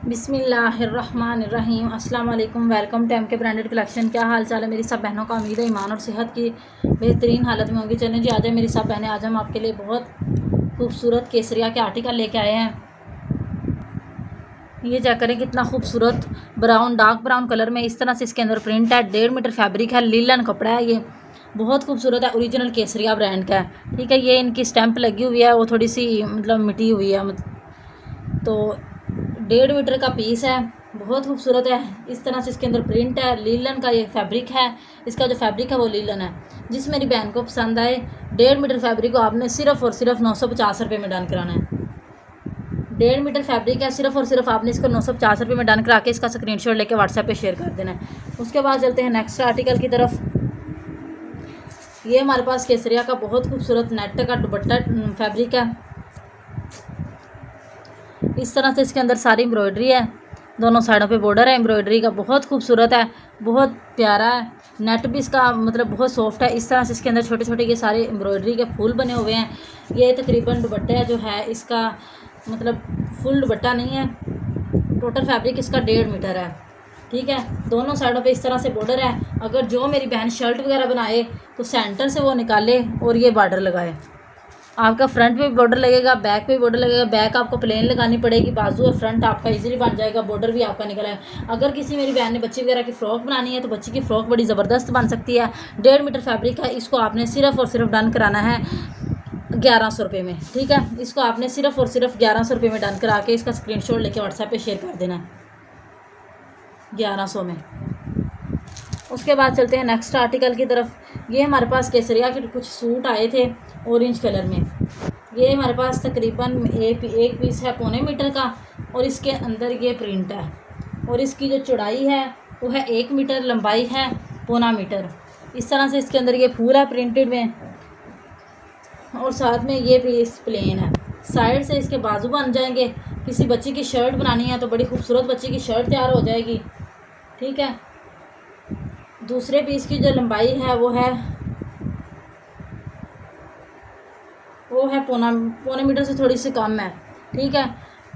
बिस्मिल्लाहिर्रहमानिर्रहीम। अस्सलाम वालेकुम। वेलकम टू के ब्रांडेड कलेक्शन। क्या हाल चाल है मेरी सब बहनों का? उम्मीद है ईमान और सेहत की बेहतरीन हालत में होंगी। चलें जी, आ जाए मेरी सब बहनें, आज हम आपके लिए बहुत खूबसूरत केसरिया के आर्टिकल लेके आए हैं। ये चेक करें कितना खूबसूरत ब्राउन, डार्क ब्राउन कलर में इस तरह से इसके अंदर प्रिंट है। 1.5 मीटर फैब्रिक है, लीलन कपड़ा है, ये बहुत खूबसूरत है, ओरिजिनल केसरिया ब्रांड का है। ठीक है, ये इनकी स्टैंप लगी हुई है, वो थोड़ी सी मतलब मिटी हुई है, तो 1.5 मीटर का पीस है, बहुत खूबसूरत है। इस तरह से इसके अंदर प्रिंट है, लीलन का ये फैब्रिक है। इसका जो फैब्रिक है वो लीलन है। जिस मेरी बहन को पसंद आए, 1.5 मीटर फैब्रिक को आपने सिर्फ और सिर्फ 950 रुपये में डन कराना है। 1.5 मीटर फैब्रिक है, सिर्फ और सिर्फ आपने इसको 950 रुपये में डन करा के इसका स्क्रीनशॉट लेके व्हाट्सएप पे शेयर कर देना है। उसके बाद चलते हैं नेक्स्ट आर्टिकल की तरफ। ये हमारे पास केसरिया का बहुत खूबसूरत नेट का दुपट्टा फैब्रिक है। इस तरह से इसके अंदर सारी एम्ब्रॉयडरी है, दोनों साइडों पे बॉर्डर है एम्ब्रॉयडरी का, बहुत खूबसूरत है, बहुत प्यारा है। नेट भी इसका मतलब बहुत सॉफ्ट है। इस तरह से इसके अंदर छोटे छोटे ये सारे एम्ब्रॉयडरी के फूल बने हुए हैं। ये तकरीबन दुपट्टा जो है इसका मतलब फुल दुपट्टा नहीं है, टोटल फैब्रिक इसका 1.5 मीटर है। ठीक है, दोनों साइडों पे इस तरह से बॉर्डर है। अगर जो मेरी बहन शर्ट वगैरह बनाए तो सेंटर से वो निकाले और ये बॉर्डर लगाए। आपका फ्रंट पे भी बॉर्डर लगेगा, बैक पे भी बॉर्डर लगेगा। बैक आपको प्लेन लगानी पड़ेगी, बाजू और फ्रंट आपका इजीली बन जाएगा, बॉर्डर भी आपका निकल आएगा। अगर किसी मेरी बहन ने बच्ची वगैरह की फ़्रॉक बनानी है तो बच्ची की फ़्रॉक बड़ी ज़बरदस्त बन सकती है। 1.5 मीटर फैब्रिक है, इसको आपने सिर्फ और सिर्फ डन कराना है 1100 रुपये में। ठीक है, इसको आपने सिर्फ और सिर्फ 1100 रुपये में डन करा के इसका स्क्रीनशॉट लेके व्हाट्सएप पे शेयर कर देना है 1100 में। उसके बाद चलते हैं नेक्स्ट आर्टिकल की तरफ। ये हमारे पास केसरिया के कुछ सूट आए थे ऑरेंज कलर में। ये हमारे पास तकरीबन एक पीस है 1.25 मीटर का, और इसके अंदर ये प्रिंट है, और इसकी जो चौड़ाई है वो है 1 मीटर, लंबाई है 1.25 मीटर। इस तरह से इसके अंदर ये फूल है प्रिंटेड में, और साथ में ये पीस प्लेन है। साइड से इसके बाजू बन जाएंगे। किसी बच्ची की शर्ट बनानी है तो बड़ी खूबसूरत बच्ची की शर्ट तैयार हो जाएगी। ठीक है, दूसरे पीस की जो लंबाई है वो है 1.25 मीटर से थोड़ी सी कम है। ठीक है,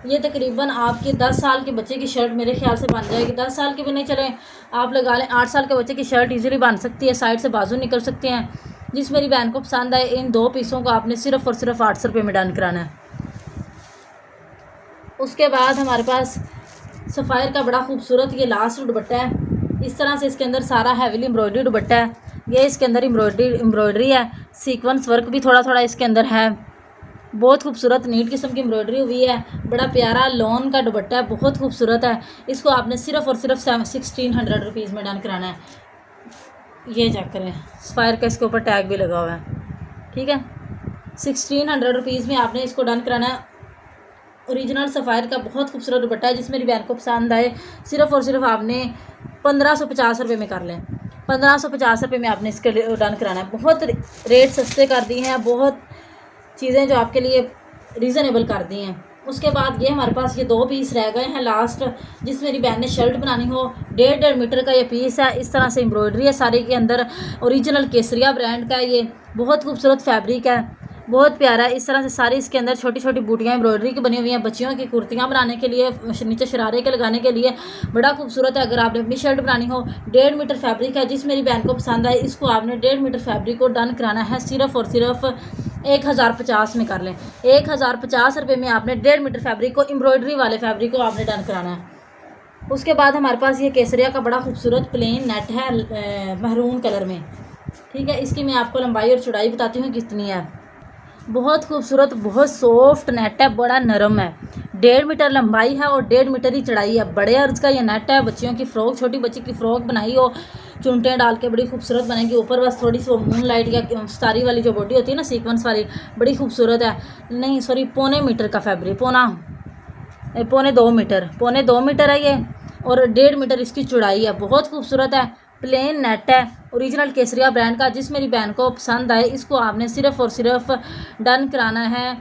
ये तकरीबन आपके 10 साल के बच्चे की शर्ट मेरे ख्याल से बन जाएगी। 10 साल के भी नहीं, चले आप लगा लें 8 साल के बच्चे की शर्ट इजीली बन सकती है, साइड से बाजू निकल सकते हैं। जिस मेरी बहन को पसंद आए, इन 2 पीसों को आपने सिर्फ और सिर्फ 800 रुपये में डन कराना है। उसके बाद हमारे पास सफ़ायर का बड़ा खूबसूरत ये लास्ट दुपट्टा है। इस तरह से इसके अंदर सारा हैवीली एम्ब्रॉयडरी दुपट्टा है। ये इसके अंदर एम्ब्रॉयडरी है, सीक्वेंस वर्क भी थोड़ा थोड़ा इसके अंदर है। बहुत खूबसूरत नीट किस्म की एम्ब्रॉयडरी हुई है। बड़ा प्यारा लॉन का दुपट्टा है, बहुत खूबसूरत है। इसको आपने सिर्फ और सिर्फ 1600 रुपीज़ में डन कराना है। ये चेक करें, सफ़ायर का इसके ऊपर टैग भी लगा हुआ है। ठीक है, 1600 रुपीज़ में आपने इसको डन कराना है। ओरिजिनल सफ़ायर का बहुत खूबसूरत दुपट्टा है। जिस मेरी बहन को पसंद आए, सिर्फ और सिर्फ आपने 1550 रुपये में कर लें। 1550 रुपये में आपने इसके लिए डन कराना है। बहुत रेट सस्ते कर दिए हैं, बहुत चीज़ें जो आपके लिए रीज़नेबल कर दी हैं। उसके बाद ये हमारे पास ये 2 पीस रह गए हैं लास्ट। जिस मेरी बहन ने शर्ट बनानी हो, 1.5 मीटर का ये पीस है। इस तरह से एम्ब्रॉयडरी है सारे के अंदर, ओरिजिनल केसरिया ब्रांड का ये बहुत खूबसूरत फैब्रिक है, बहुत प्यारा है। इस तरह से सारी इसके अंदर छोटी छोटी बूटियाँ एम्ब्रॉयडरी की बनी हुई हैं, बच्चियों की कुर्तियाँ बनाने के लिए, नीचे शरारे के लगाने के लिए बड़ा खूबसूरत है। अगर आपने अपनी शर्ट बनानी हो, 1.5 मीटर फैब्रिक है। जिस मेरी बहन को पसंद आए, इसको आपने 1.5 मीटर फैब्रिक को डन कराना है सिर्फ और सिर्फ 1050 में कर लें। 1050 रुपये में आपने 1.5 मीटर फैब्रिक को, एम्ब्रॉयडरी वाले फैब्रिक को आपने डन कराना है। उसके बाद हमारे पास ये केसरिया का बड़ा खूबसूरत प्लेन नेट है महरून कलर में। ठीक है, इसकी मैं आपको लंबाई और चौड़ाई बताती हूँ कितनी है। बहुत खूबसूरत, बहुत सॉफ्ट नेट है, बड़ा नरम है। 1.5 मीटर लंबाई है और 1.5 मीटर ही चढ़ाई है। बड़े अर्ज का ये नेट है। बच्चियों की फ़्रॉक, छोटी बच्ची की फ़्रॉक बनाई हो, चुनटें डाल के बड़ी खूबसूरत बनेगी। ऊपर बस थोड़ी सी वो मून लाइट या स्टारी वाली जो बॉडी होती है ना, सीक्वेंस वाली, बड़ी खूबसूरत है। नहीं सॉरी, 1.25 मीटर का फैब्रिक, 2.25 मीटर है ये, और 1.5 मीटर इसकी चौड़ाई है। बहुत खूबसूरत है, प्लेन नेट है, ओरिजिनल केसरिया ब्रांड का। जिस मेरी बहन को पसंद आए, इसको आपने सिर्फ और सिर्फ डन कराना है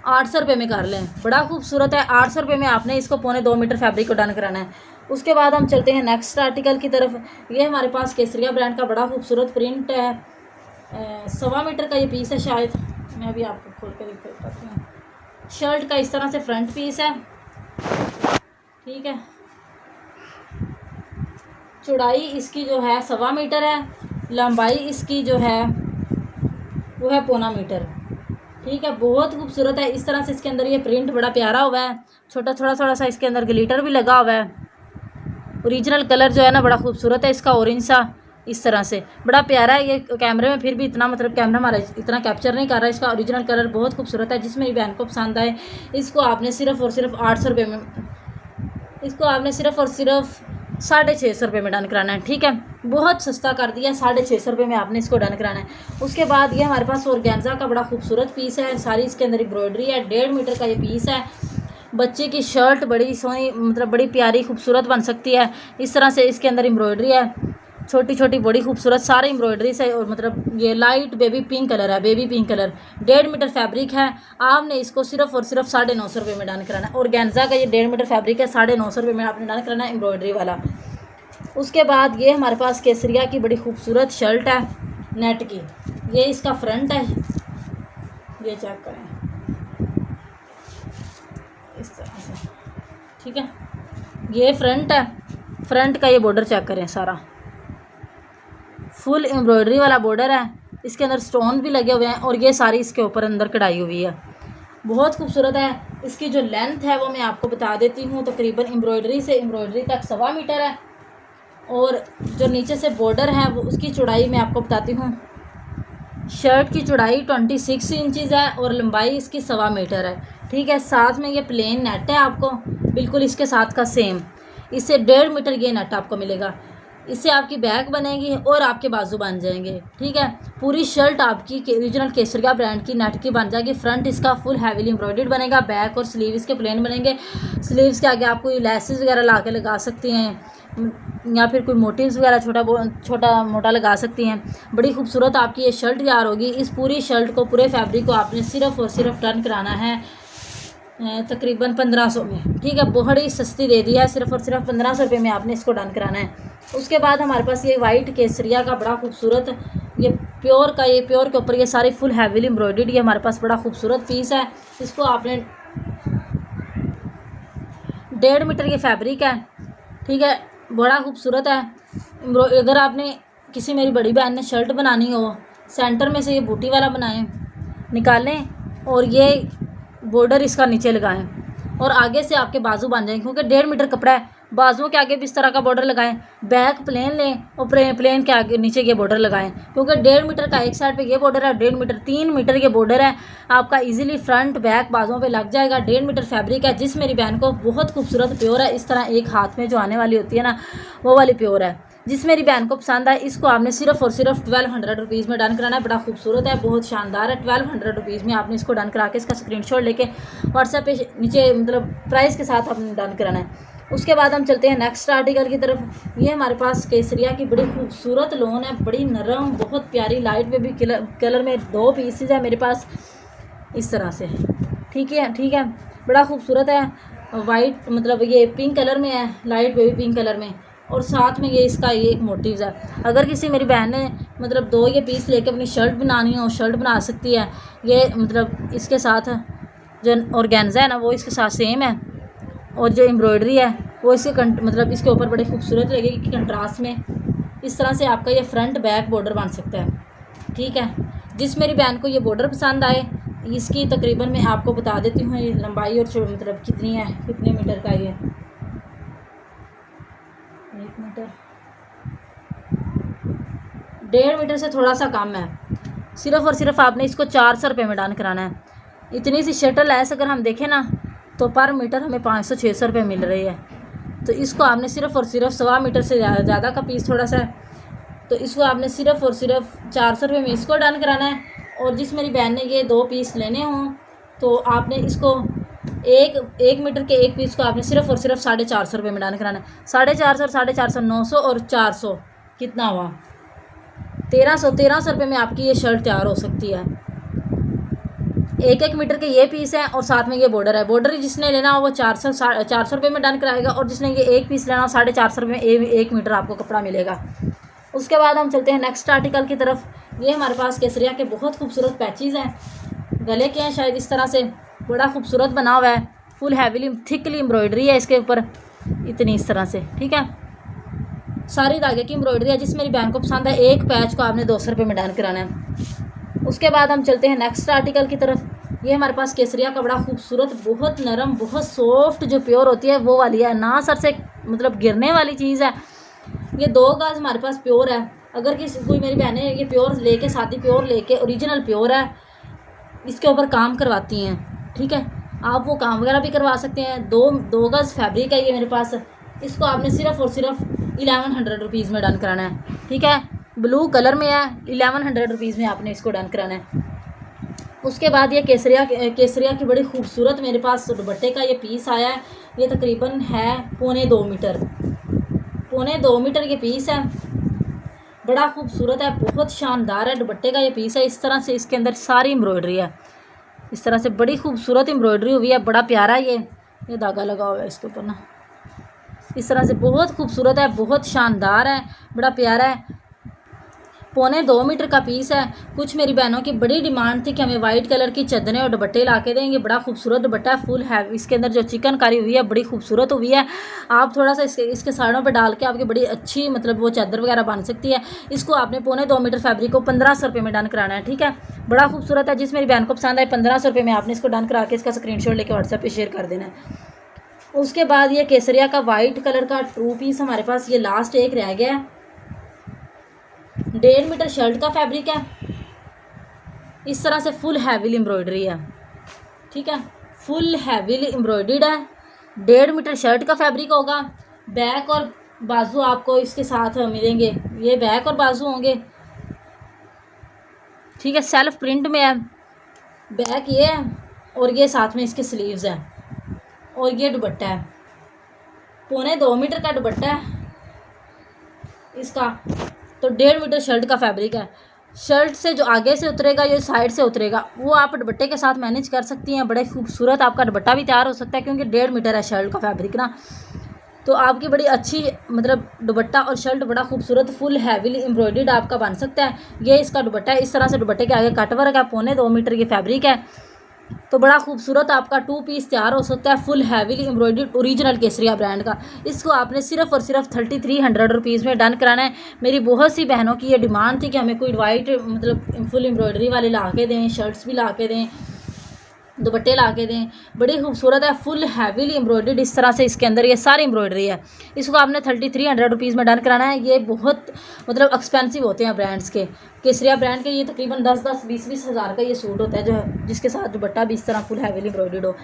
800 रुपये में कर लें। बड़ा खूबसूरत है, 800 रुपये में आपने इसको 1.25 मीटर फैब्रिक को डन कराना है। उसके बाद हम चलते हैं नेक्स्ट आर्टिकल की तरफ। ये हमारे पास केसरिया ब्रांड का बड़ा खूबसूरत प्रिंट है, 1.25 मीटर का ये पीस है शायद, मैं भी आपको खोल कर दिखाती हूँ। शर्ट का इस तरह से फ्रंट पीस है, ठीक है। चौड़ाई इसकी जो है 1.25 मीटर है, लंबाई इसकी जो है वो है 0.25 मीटर। ठीक है, बहुत खूबसूरत है। इस तरह से इसके अंदर ये प्रिंट बड़ा प्यारा हुआ है, छोटा थोड़ा सा इसके अंदर ग्लिटर भी लगा हुआ है। ओरिजिनल कलर जो है ना बड़ा खूबसूरत है इसका, ऑरेंज सा, इस तरह से बड़ा प्यारा है। ये कैमरे में फिर भी इतना मतलब कैमरा हमारा इतना कैप्चर नहीं कर रहा है। इसका ओरिजिनल कलर बहुत खूबसूरत है। जिस मेरी बहन को पसंद आए, इसको आपने सिर्फ़ और सिर्फ 800 रुपये में, इसको आपने सिर्फ़ और सिर्फ 650 रुपये में डन कराना है। ठीक है, बहुत सस्ता कर दिया, 650 रुपये में आपने इसको डन कराना है। उसके बाद ये हमारे पास ऑर्गेन्जा का बड़ा खूबसूरत पीस है, सारी इसके अंदर एम्ब्रॉयडरी है। 1.5 मीटर का ये पीस है। बच्चे की शर्ट बड़ी सोहनी मतलब बड़ी प्यारी खूबसूरत बन सकती है। इस तरह से इसके अंदर एम्ब्रॉयडरी है, छोटी छोटी बड़ी खूबसूरत सारी एम्ब्रॉयडरी से। और मतलब ये लाइट बेबी पिंक कलर है, baby pink colour. 1.5 metre fabric है। आपने इसको सिर्फ और सिर्फ 950 रुपये में डन कराना है। और ऑर्गेन्जा का ये 1.5 मीटर फैब्रिक है, 950 रुपये में आपने डन कराना है एम्ब्रॉयडरी वाला। उसके बाद ये हमारे पास केसरिया की बड़ी खूबसूरत शर्ट है नेट की। ये इसका फ्रंट है, ये चेक करें इस तरह से। ठीक है, ये फ्रंट है, फ्रंट का ये बॉर्डर चेक करें, सारा फुल एम्ब्रॉयडरी वाला बॉर्डर है। इसके अंदर स्टोन भी लगे हुए हैं और ये सारी इसके ऊपर अंदर कढ़ाई हुई है, बहुत खूबसूरत है। इसकी जो लेंथ है वो मैं आपको बता देती हूँ, तकरीबन एम्ब्रॉयडरी से एम्ब्रॉयडरी तक 1.25 मीटर है। और जो नीचे से बॉर्डर है वो उसकी चौड़ाई मैं आपको बताती हूँ। शर्ट की चौड़ाई 26 इंचज़ है और लंबाई इसकी 1.25 मीटर है। ठीक है, साथ में ये प्लेन नेट है आपको बिल्कुल इसके साथ का सेम। इससे 1.5 मीटर ये नेट आपको मिलेगा। इससे आपकी बैक बनेगी और आपके बाजू बन जाएंगे। ठीक है, पूरी शर्ट आपकी ओरिजिनल केसरिया ब्रांड की नेट की बन जाएगी। फ्रंट इसका फुल हैवीली एम्ब्रॉयडर्ड बनेगा, बैक और स्लीव इसके प्लेन बनेंगे। स्लीव्स के आगे आप कोई लेसेस वगैरह ला के लगा सकती हैं या फिर कोई मोटिव्स वगैरह छोटा मोटा लगा सकती हैं। बड़ी खूबसूरत आपकी ये शर्ट तैयार होगी। इस पूरी शर्ट को, पूरे फैब्रिक को आपने सिर्फ़ और सिर्फ टर्न कराना है तकरीबन 1500 में। ठीक है, बहुत ही सस्ती दे दी है, सिर्फ़ और सिर्फ 1500 रुपये में आपने इसको डन कराना है। उसके बाद हमारे पास ये वाइट केसरिया का बड़ा खूबसूरत, ये प्योर का, ये प्योर के ऊपर ये सारी फुल हैवीली एम्ब्रॉयडर्ड, ये हमारे पास बड़ा खूबसूरत पीस है। इसको आपने 1.5 मीटर ये फैब्रिक है। ठीक है, बड़ा खूबसूरत है। अगर आपने किसी मेरी बड़ी बहन ने शर्ट बनानी हो, सेंटर में से ये बूटी वाला बनाएं, निकालें और ये बॉर्डर इसका नीचे लगाएं और आगे से आपके बाजू बन जाएंगे, क्योंकि 1.5 मीटर कपड़ा है। बाजुओं के आगे भी इस तरह का बॉर्डर लगाएं, बैक प्लेन लें और प्लेन के आगे नीचे ये बॉर्डर लगाएं, क्योंकि 1.5 मीटर का एक साइड पे ये बॉर्डर है, 1.5 मीटर 3 मीटर ये बॉर्डर है। आपका इजीली फ्रंट बैक बाजुओं पे लग जाएगा। 1.5 मीटर फैब्रिक है। जिस मेरी बहन को बहुत खूबसूरत प्योर है, इस तरह एक हाथ में जो आने वाली होती है ना, वो वाली प्योर है। जिस मेरी बहन को पसंद है, इसको आपने सिर्फ और सिर्फ 1200 रुपीज़ में डन कराना है। बड़ा खूबसूरत है, बहुत शानदार है। 1200 रुपीज़ में आपने इसको डन करा के इसका स्क्रीनशॉट लेके व्हाट्सएप पे नीचे मतलब प्राइस के साथ आपने डन कराना है। उसके बाद हम चलते हैं नेक्स्ट आर्टिकल की तरफ। ये हमारे पास केसरिया की बड़ी खूबसूरत लोन है, बड़ी नरम, बहुत प्यारी लाइट में भी कलर में 2 पीसेज है मेरे पास इस तरह से। ठीक है, बड़ा खूबसूरत है। वाइट मतलब ये पिंक कलर में है, लाइट बेबी पिंक कलर में, और साथ में ये इसका ये एक मोटिव्स है। अगर किसी मेरी बहन ने मतलब 2 ये पीस लेके अपनी शर्ट बनानी हो, शर्ट बना सकती है। ये मतलब इसके साथ जो ऑर्गेन्जा है ना वो इसके साथ सेम है, और जो एम्ब्रॉयडरी है वो इसके मतलब इसके ऊपर बड़ी खूबसूरत लगेगी कंट्रास्ट में। इस तरह से आपका ये फ्रंट बैक बॉर्डर बन सकता है। ठीक है, जिस मेरी बहन को ये बॉर्डर पसंद आए, इसकी तकरीबन मैं आपको बता देती हूँ ये लंबाई और मतलब कितनी है, कितने मीटर का ये 1 मीटर 1.5 मीटर से थोड़ा सा कम है। सिर्फ़ और सिर्फ आपने इसको 400 रुपये में डन कराना है। इतनी सी शर्ट लैस अगर हम देखें ना तो पर मीटर हमें 500-600 रुपये मिल रही है। तो इसको आपने सिर्फ़ और सिर्फ 1.25 मीटर से ज़्यादा का पीस थोड़ा सा है, तो इसको आपने सिर्फ़ और सिर्फ 400 रुपये में इसको डन कराना है। और जिस मेरी बहन ने ये 2 पीस लेने हों तो आपने इसको एक मीटर के एक पीस को आपने सिर्फ़ और सिर्फ 450 रुपये में डन कराना है। 450 और 450 900 और 400 कितना हुआ 1300 रुपये में आपकी ये शर्ट तैयार हो सकती है। 1 मीटर के ये पीस है और साथ में ये बॉर्डर है। बॉर्डर जिसने लेना हो वो 400 रुपये में डन कराएगा, और जिसने ये एक पीस लेना हो 450 रुपये में 1 मीटर आपको कपड़ा मिलेगा। उसके बाद हम चलते हैं नेक्स्ट आर्टिकल की तरफ। ये हमारे पास केसरिया के बहुत खूबसूरत पैचेज़ हैं, गले के हैं शायद इस तरह से, बड़ा खूबसूरत बना हुआ है। फुल हैवीली थिकली एम्ब्रॉयडरी है इसके ऊपर। इतनी इस तरह से, ठीक है। सारी धागे की एम्ब्रॉयडरी है। जिस मेरी बहन को पसंद है, एक पैच को आपने 200 रुपये में डन कराना है। उसके बाद हम चलते हैं नेक्स्ट आर्टिकल की तरफ। ये हमारे पास केसरिया का बड़ा खूबसूरत, बहुत नरम, बहुत सॉफ्ट जो प्योर होती है वो वाली है, ना सर से मतलब गिरने वाली चीज़ है। ये 2 गज हमारे पास प्योर है। अगर किसी कोई मेरी बहनें ये प्योर लेके, सादी प्योर लेके, ओरिजिनल प्योर है, इसके ऊपर काम करवाती हैं, ठीक है, आप वो काम वगैरह भी करवा सकते हैं। 2 गज फैब्रिक है ये मेरे पास। इसको आपने सिर्फ और सिर्फ 1100 रुपीज़ में डन कराना है, ठीक है। ब्लू कलर में है, 1100 रुपीज़ में आपने इसको डन कराना है। उसके बाद ये केसरिया की बड़ी खूबसूरत मेरे पास दुपट्टे का ये पीस आया है। ये तकरीबन है 1.25 मीटर, 1.25 मीटर ये पीस है। बड़ा खूबसूरत है, बहुत शानदार है दुपट्टे का ये पीस है। इस तरह से इसके अंदर सारी एम्ब्रॉयडरी है, इस तरह से बड़ी खूबसूरत एम्ब्रॉयडरी हुई है। बड़ा प्यारा ये धागा लगा हुआ है इसके ऊपर ना, इस तरह से बहुत खूबसूरत है, बहुत शानदार है, बड़ा प्यारा है। 1.25 मीटर का पीस है। कुछ मेरी बहनों की बड़ी डिमांड थी कि हमें वाइट कलर की चादरें और दुपट्टे ला के देंगे। बड़ा खूबसूरत दुपट्टा है, फुल है। इसके अंदर जो चिकनकारी हुई है बड़ी खूबसूरत हुई है। आप थोड़ा सा इसके साइडों पे डाल के आपकी बड़ी अच्छी मतलब वो चादर वगैरह बन सकती है। इसको आपने 1.25 मीटर फैब्रिक को 1500 रुपये में डन कराना है, ठीक है। बड़ा खूबसूरत है। जिस मेरी बहन को पसंद आए 1500 रुपये में आपने इसको डन करा के इसका स्क्रीनशॉट लेके व्हाट्सएप पे शेयर कर देना है। उसके बाद ये केसरिया का वाइट कलर का ट्रू पीस हमारे पास ये लास्ट एक रह गया है। 1.5 मीटर शर्ट का फैब्रिक है। इस तरह से फुल हैवी एम्ब्रॉयडरी है, ठीक है, फुल हैवी एम्ब्रॉयडर्ड है। 1.5 मीटर शर्ट का फैब्रिक होगा। बैक और बाजू आपको इसके साथ मिलेंगे, ये बैक और बाजू होंगे, ठीक है। सेल्फ प्रिंट में है, बैक ये है और ये साथ में इसके स्लीव्स हैं और ये दुपट्टा है। 1.25 मीटर का दुपट्टा है इसका। तो 1.5 मीटर शर्ट का फैब्रिक है। शर्ट से जो आगे से उतरेगा, ये साइड से उतरेगा, वो आप दुपट्टे के साथ मैनेज कर सकती हैं। बड़े खूबसूरत आपका दुपट्टा भी तैयार हो सकता है, क्योंकि 1.5 मीटर है शर्ट का फैब्रिक ना। तो आपकी बड़ी अच्छी मतलब दुपट्टा और शर्ट बड़ा खूबसूरत फुल हैवीली एम्ब्रॉयडर्ड आपका बन सकता है। ये इसका दुपट्टा है। इस तरह से दुपट्टे के आगे कट वर्क है। 1.25 मीटर की फैब्रिक है। तो बड़ा खूबसूरत आपका 2 पीस तैयार हो सकता है, फुल हैवीली एम्ब्रॉयडर्ड ओरिजिनल केसरिया ब्रांड का। इसको आपने सिर्फ और सिर्फ 3300 रुपीज़ में डन कराना है। मेरी बहुत सी बहनों की ये डिमांड थी कि हमें कोई वाइट मतलब फुल एम्ब्रॉयडरी वाले ला के दें, शर्ट्स भी ला के दें, दुपट्टे ला के दें। बड़ी खूबसूरत है, फुल हैवीली एम्ब्रॉयडर्ड। इस तरह से इसके अंदर ये सारी एम्ब्रॉयडरी है। इसको आपने 3300 रुपीज़ में डन कराना है। ये बहुत मतलब एक्सपेंसिव होते हैं ब्रांड्स के, केसरिया ब्रांड के। ये तकरीबन 10-10, 20-20 हज़ार का ये सूट होता है, जो जिसके साथ दुपट्टा भी इस तरह फुल हैवीली एम्ब्रॉयडर्ड हो।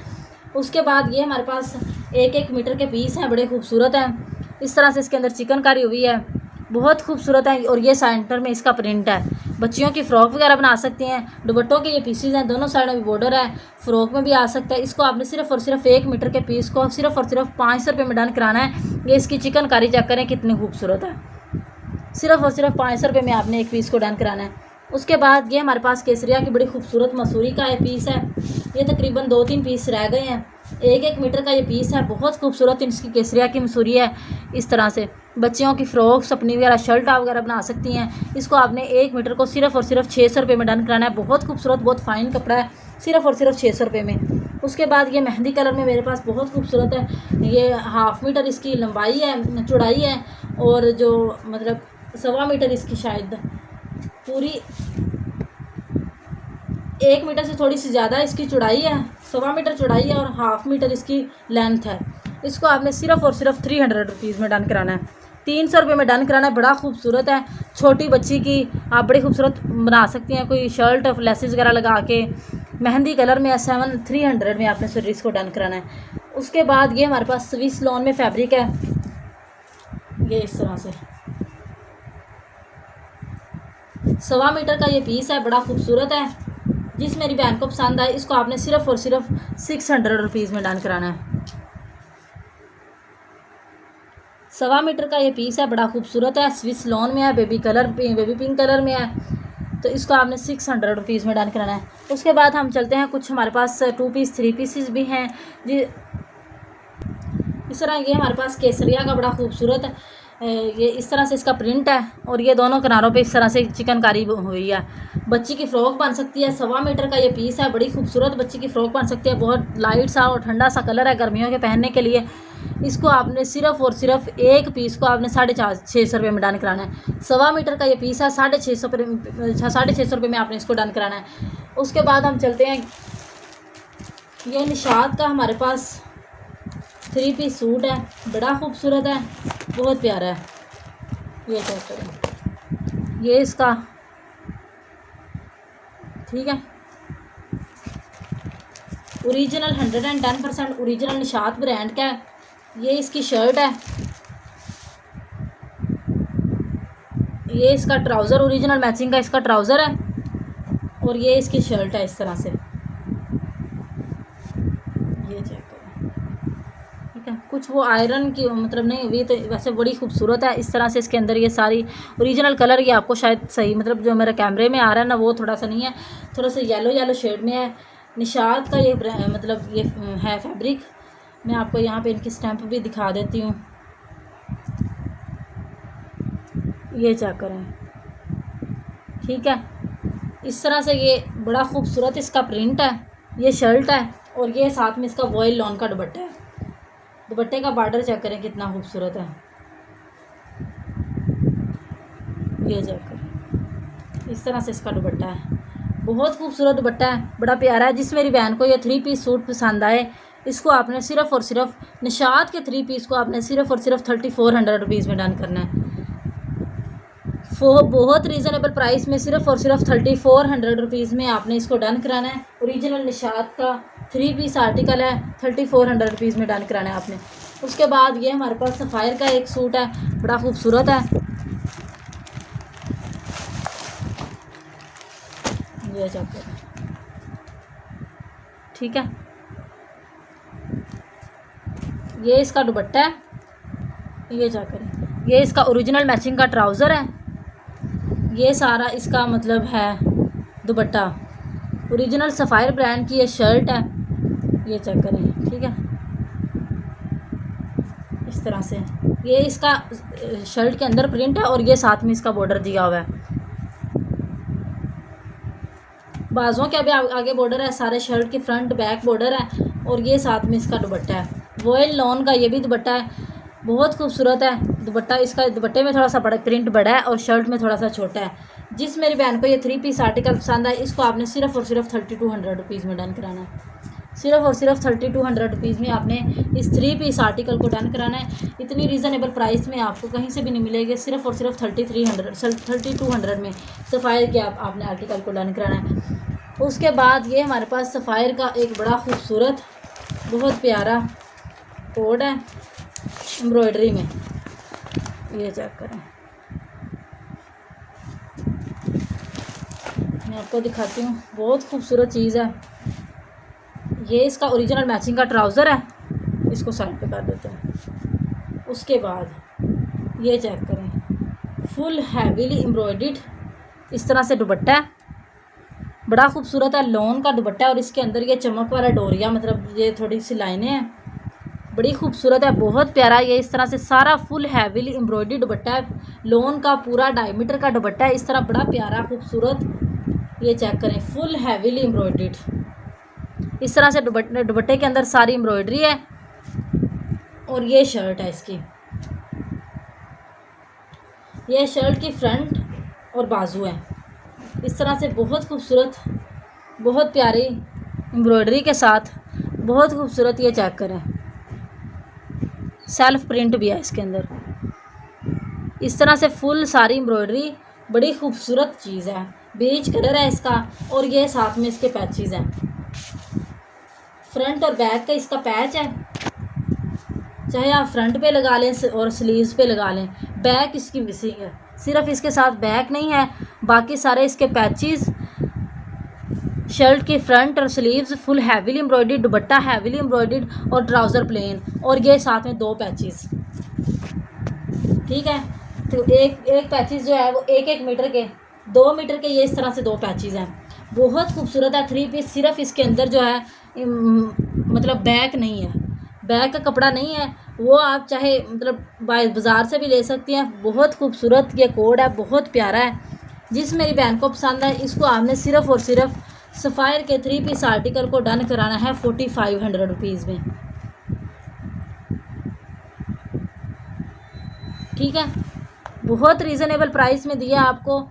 उसके बाद ये हमारे पास 1-1 मीटर के पीस हैं, बड़े खूबसूरत हैं। इस तरह से इसके अंदर चिकनकारी हुई है, बहुत खूबसूरत है। और ये सेंटर में इसका प्रिंट है। बच्चियों की फ़्रॉक वगैरह बना सकती हैं। दुपट्टों के ये पीसीज हैं, दोनों साइड में बॉर्डर है, फ़्रॉक में भी आ सकता है। इसको आपने सिर्फ और सिर्फ 1 मीटर के पीस को सिर्फ और सिर्फ 500 रुपये में डन कराना है। ये इसकी चिकनकारी चेक करें कितनी खूबसूरत है। सिर्फ और सिर्फ 500 रुपये में आपने एक पीस को डन कराना है। उसके बाद ये हमारे पास केसरिया की बड़ी खूबसूरत मसूरी का ये पीस है। ये तकरीबन 2-3 पीस रह गए हैं। 1-1 मीटर का ये पीस है, बहुत खूबसूरत इसकी केसरिया की मसूरी है। इस तरह से बच्चियों की फ़्रॉक्स अपनी वगैरह शर्ट वगैरह बना सकती हैं। इसको आपने 1 मीटर को सिर्फ और सिर्फ 600 रुपये में डन कराना है। बहुत खूबसूरत, बहुत फ़ाइन कपड़ा है, सिर्फ और सिर्फ 600 रुपये में। उसके बाद ये मेहंदी कलर में मेरे पास बहुत खूबसूरत है। ये 1/2 मीटर इसकी लंबाई है, चौड़ाई है, और जो मतलब 1.25 मीटर इसकी शायद पूरी 1 मीटर से थोड़ी सी ज़्यादा इसकी चौड़ाई है, 1.25 मीटर चौड़ाई है और 1/2 मीटर इसकी लेंथ है। इसको आपने सिर्फ और सिर्फ 300 रुपीज़ में डन कराना है, 300 रुपये में डन कराना है। बड़ा खूबसूरत है, छोटी बच्ची की आप बड़ी खूबसूरत बना सकती हैं, कोई शर्ट लेसेस वगैरह लगा के। मेहंदी कलर में 300 में आपने सिर्फ इसको डन कराना है। उसके बाद ये हमारे पास स्विस लॉन में फैब्रिक है, ये इस तरह से 1.25 मीटर का ये पीस है, बड़ा खूबसूरत है। जिस मेरी बहन को पसंद आए इसको आपने सिर्फ और सिर्फ 600 रुपीज़ में डन कराना है। 1.25 मीटर का ये पीस है, बड़ा खूबसूरत है, स्विस लॉन में है, बेबी पिंक कलर में है। तो इसको आपने 600 रुपीज़ में डन कराना है। उसके बाद हम चलते हैं, कुछ हमारे पास 2 पीस 3 पीसेस भी हैं जी। इस तरह ये हमारे पास केसरिया का बड़ा खूबसूरत ये इस तरह से इसका प्रिंट है और ये दोनों किनारों पे इस तरह से चिकनकारी हुई है। बच्ची की फ़्रॉक बन सकती है। 1.25 मीटर का ये पीस है, बड़ी खूबसूरत बच्ची की फ़्रॉक बन सकती है। बहुत लाइट सा और ठंडा सा कलर है गर्मियों के पहनने के लिए। इसको आपने सिर्फ और सिर्फ एक पीस को आपने 650 रुपये में डन कराना है। 1.25 मीटर का ये पीस है, 650 रुपये में आपने इसको डन कराना है। उसके बाद हम चलते हैं, ये निशात का हमारे पास 3 पीस सूट है, बड़ा खूबसूरत है, बहुत प्यारा है। ये चेक करें, ये इसका ठीक है ओरिजिनल 110% ओरिजिनल निशात ब्रांड का है। ये इसकी शर्ट है, ये इसका ट्राउज़र ओरिजिनल मैचिंग का इसका ट्राउज़र है और ये इसकी शर्ट है इस तरह से। ये चेक करें, ठीक है। कुछ वो आयरन की मतलब नहीं हुई, तो वैसे बड़ी खूबसूरत है। इस तरह से इसके अंदर ये सारी ओरिजिनल कलर, ये आपको शायद सही मतलब जो मेरे कैमरे में आ रहा है ना वो थोड़ा सा नहीं है, थोड़ा सा येलो येलो शेड में है। निशात का ये मतलब ये है फैब्रिक। मैं आपको यहाँ पे इनकी स्टैंप भी दिखा देती हूँ। ये चेक करें, ठीक है। इस तरह से ये बड़ा खूबसूरत इसका प्रिंट है। ये शर्ट है और ये साथ में इसका वॉयल लॉन का दुपट्टा है। दुपट्टे का बॉर्डर चेक करें कितना खूबसूरत है। ये चेक करें, इस तरह से इसका दुपट्टा है, बहुत खूबसूरत दुपट्टा है, बड़ा प्यारा है। जिस मेरी बहन को ये 3 पीस सूट पसंद आए, इसको आपने सिर्फ़ और सिर्फ निशात के 3 पीस को आपने सिर्फ़ और सिर्फ 3400 रुपीज़ में डन करना है। बहुत रीज़नेबल प्राइस में सिर्फ़ और सिर्फ 3400 रुपीज़ में आपने इसको डन कराना है। ओरिजिनल निशात का 3 पीस आर्टिकल है, 3400 रुपीज़ में डन कराना है आपने। उसके बाद ये हमारे पास सफ़ायर का एक सूट है, बड़ा खूबसूरत है। ये चेक करें, ठीक है। ये इसका दुपट्टा है, ये चेक करें। ये इसका ओरिजिनल मैचिंग का ट्राउज़र है। ये सारा इसका मतलब है दुपट्टा। ओरिजिनल सफ़ायर ब्रांड की ये शर्ट है, ये चेक करें, ठीक है। इस तरह से ये इसका शर्ट के अंदर प्रिंट है और ये साथ में इसका बॉर्डर दिया हुआ है। बाजुओं के अभी आगे बॉर्डर है, सारे शर्ट के फ्रंट बैक बॉर्डर है और ये साथ में इसका दुपट्टा है। वॉयल लॉन का ये भी दुपट्टा है, बहुत खूबसूरत है दुपट्टा। इसका दुपट्टे में थोड़ा सा बड़ा प्रिंट बड़ा है और शर्ट में थोड़ा सा छोटा है। जिस मेरी बहन को ये 3 पीस आर्टिकल पसंद है, इसको आपने सिर्फ़ और सिर्फ 3200 रुपीज़ में डन कराना है। सिर्फ़ और सिर्फ 3200 रुपीज़ में आपने इस 3 पीस आर्टिकल को डन कराना है। इतनी रीज़नेबल प्राइस में आपको कहीं से भी नहीं मिलेगी। सिर्फ़ और सिर्फ 3200 में सफ़ायर के आपने आर्टिकल को डन कराना है। उसके बाद ये हमारे पास सफ़ायर का एक बड़ा खूबसूरत बहुत प्यारा कोड है एम्ब्रॉयडरी में, ये चेक करें। मैं आपको दिखाती हूँ, बहुत खूबसूरत चीज़ है। ये इसका ओरिजिनल मैचिंग का ट्राउज़र है, इसको साइड पे कर देते हैं। उसके बाद ये चेक करें, फुल हैवीली एम्ब्रॉयडर्ड इस तरह से दुपट्टा है, बड़ा खूबसूरत है। लॉन का दुपट्टा है और इसके अंदर ये चमक वाला डोरिया मतलब ये थोड़ी सी लाइनें हैं, बड़ी खूबसूरत है, बहुत प्यारा। ये इस तरह से सारा फुल हैवीली एम्ब्रॉयडर्ड दुपट्टा है। लॉन का पूरा डायमीटर का दुपट्टा है, इस तरह बड़ा प्यारा खूबसूरत। ये चेक करें, फुल हैवीली एम्ब्रॉयडर्ड इस तरह से दुपट्टे के अंदर सारी एम्ब्रॉयडरी है और ये शर्ट है इसकी। ये शर्ट की फ्रंट और बाजू है, इस तरह से बहुत खूबसूरत, बहुत प्यारी एम्ब्रॉयडरी के साथ, बहुत खूबसूरत। ये चेक करें, सेल्फ प्रिंट भी है इसके अंदर। इस तरह से फुल सारी एम्ब्रॉयडरी, बड़ी खूबसूरत चीज़ है। बेज कलर है इसका और ये साथ में इसके पैचेस हैं। फ्रंट और बैक का इसका पैच है, चाहे आप फ्रंट पे लगा लें और स्लीव्स पे लगा लें। बैक इसकी मिसिंग है, सिर्फ इसके साथ बैक नहीं है, बाकी सारे इसके पैचेस, शर्ट की फ्रंट और स्लीव्स फुल हैवीली एम्ब्रॉयडर्ड, दुपट्टा हैवीली एम्ब्रॉयडर्ड और ट्राउज़र प्लेन और ये साथ में 2 पैचेस, ठीक है। तो एक पैचेस जो है वो 1 मीटर के, 2 मीटर के, ये इस तरह से 2 पैचेस हैं। बहुत खूबसूरत है 3 पीस। सिर्फ इसके अंदर जो है मतलब बैक नहीं है, बैक का कपड़ा नहीं है वो आप चाहे मतलब बाज़ार से भी ले सकती हैं। बहुत खूबसूरत ये कोड है, बहुत प्यारा है। जिस मेरी बहन को पसंद है इसको आपने सिर्फ़ और सिर्फ सफ़ायर के 3 पीस आर्टिकल को डन कराना है 4500 रुपीज़ में। ठीक है, बहुत रीज़नेबल प्राइस में दिया आपको।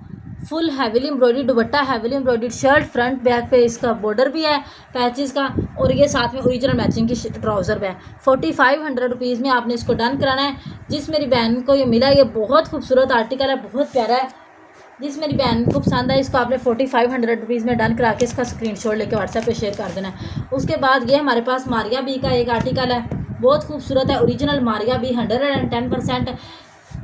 फुल हैवीली एम्ब्रॉयडरी दुपट्टा, heavily embroidery shirt, front back पे इसका बॉर्डर भी है पैचेस का, और ये साथ में ओरिजिनल मैचिंग की ट्राउज़र भी है। 4500 रुपीज़ में आपने इसको डन कराना है। जिस मेरी बहन को ये मिला, ये बहुत खूबसूरत आर्टिकल है, बहुत प्यारा है। जिस मेरी बहन को पसंद है इसको आपने 4500 रुपीज़ में डन करा के इसका स्क्रीनशॉट लेके व्हाट्सएप पे शेयर कर देना है। उसके बाद ये हमारे पास मारिया बी का एक आर्टिकल है, बहुत खूबसूरत है, ओरिजिनल मारिया बी 110%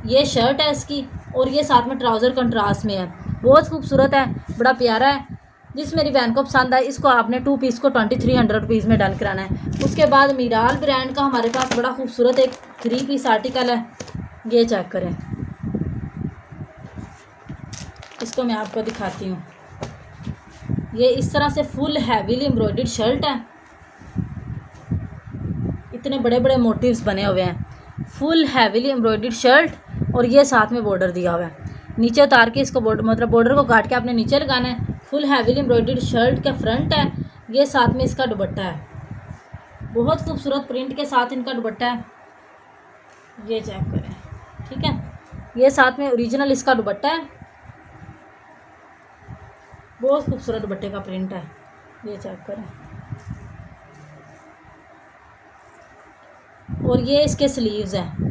ये शर्ट है इसकी, और ये साथ में ट्राउज़र कंट्रास्ट में है, बहुत खूबसूरत है, बड़ा प्यारा है। जिस मेरी बहन को पसंद है इसको आपने 2 पीस को 2300 रुपीज़ में डन कराना है। उसके बाद मीराल ब्रांड का हमारे पास बड़ा खूबसूरत एक 3 पीस आर्टिकल है, ये चेक करें, इसको मैं आपको दिखाती हूँ। ये इस तरह से फुल हैवीली एम्ब्रॉयडर्ड शर्ट है, इतने बड़े बड़े मोटिव्स बने हुए हैं, फुल हैवीली एम्ब्रॉयडर्ड शर्ट, और ये साथ में बॉर्डर दिया हुआ है। नीचे उतार के इसको मतलब बॉर्डर को काट के आपने नीचे लगाना है। फुल हैवीली एम्ब्रॉयडर्ड शर्ट का फ्रंट है, ये साथ में इसका दुपट्टा है, बहुत खूबसूरत प्रिंट के साथ इनका दुपट्टा है, ये चेक करें। ठीक है, ये साथ में ओरिजिनल इसका दुपट्टा है, बहुत खूबसूरत दुपट्टे का प्रिंट है, ये चेक करें। और ये इसके स्लीव्स हैं,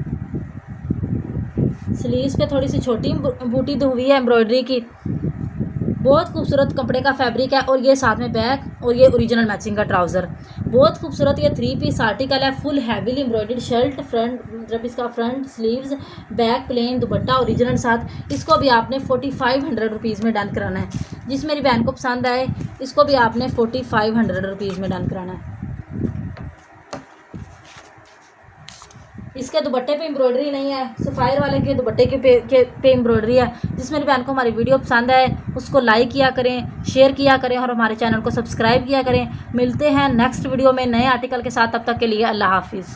स्लीव्स पे थोड़ी सी छोटी बूटी दी हुई है एम्ब्रॉयडरी की, बहुत खूबसूरत कपड़े का फैब्रिक है, और ये साथ में बैक, और ये ओरिजिनल मैचिंग का ट्राउज़र, बहुत खूबसूरत ये 3 पीस आर्टिकल है। Full heavily embroidered shirt, front जब इसका फ्रंट स्लीव्स, बैक प्लेन, दुपट्टा ओरिजिनल साथ। इसको भी आपने 4500 रुपीज़ में डन कराना है। जिस मेरी बहन को पसंद आए इसको भी आपने 4500 रुपीज़ में डन कराना है। इसके दुपट्टे पे एम्ब्रॉयडरी नहीं है, सफ़ायर वाले के दुपट्टे पे एम्ब्रॉयडरी है। जिस मेरी बहन को हमारी वीडियो पसंद आए उसको लाइक किया करें, शेयर किया करें, और हमारे चैनल को सब्सक्राइब किया करें। मिलते हैं नेक्स्ट वीडियो में नए आर्टिकल के साथ, तब तक के लिए अल्लाह हाफिज़।